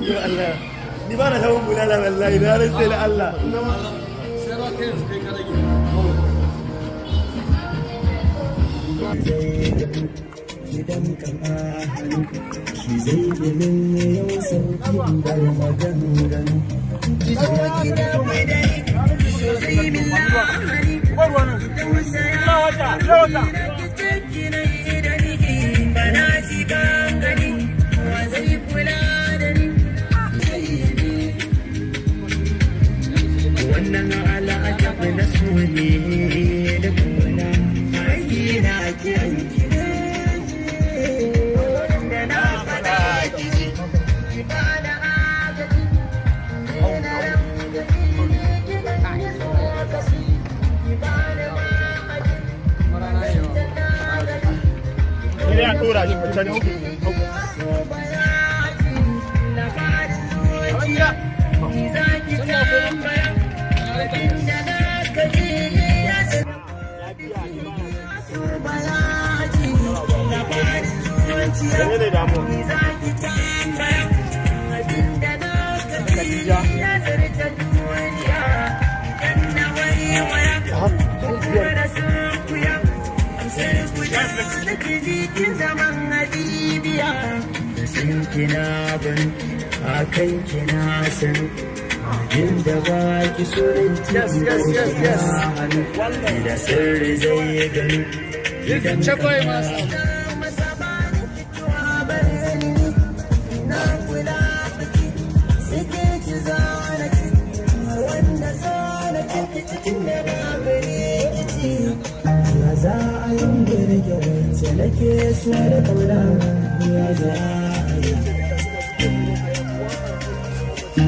Ya Allah, ni ba na hawan bulala wallahi na rantsa da Allah. Idan kama hannu shi zai ginin yau sauƙin bar maganganu. Zuwa gida mai dai, so zai min lahani. Da wasa ya wata, ki na yi da ni, ba na ji ban gani, wa zai kula da ni. Wannan al'ajabi na so ne da kuna aiki na kiran ki. Ya tura shi can zaman adibiya sun kina ban a kan kina san inda ba ki surin hannu da sirri zai gani idan cakwai masu na kula baki suke ki zana ki wanda zana ki cikin da babu rikici ya za a yi girge wacce nake so da kauna ya za a yi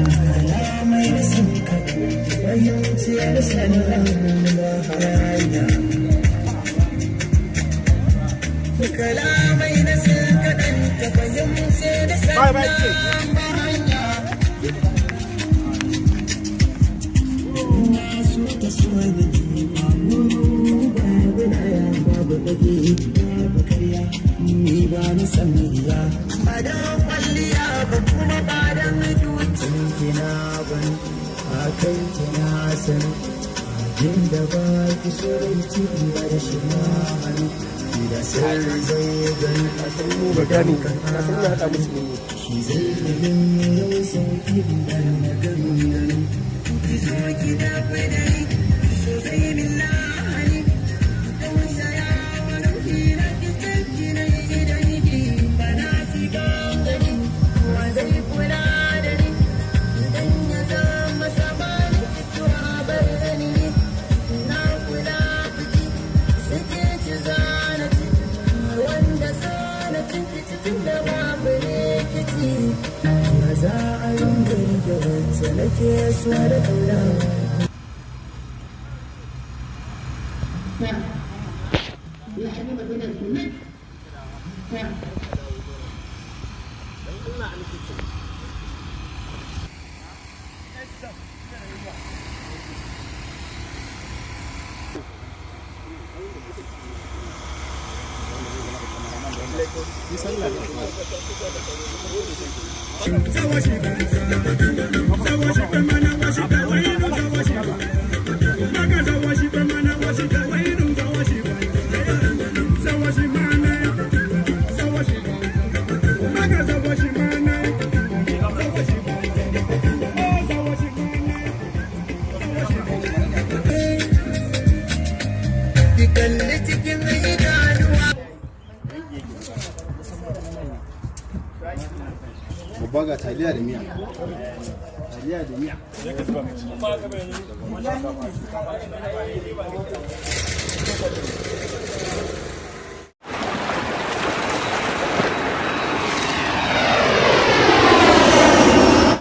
kalamai da sun kaɗa fahimci da sanin da hanya kalamai da sun kaɗa ta fahimci da sanin hanya su ta so da babu karya ni ba ni san riya ba da kwalliya ba kuma ba da mutuncin kina ban a kan kina san abin da ba ki so ranci ba da shi ma hannu da sirri zai gani a san mu ba gani kan shi zai gani yau sauki da maganganu zo gida fadai so zai min lahani za a yi girge wacce nake so da kauna babba ga taliya da miya. Taliya da miya.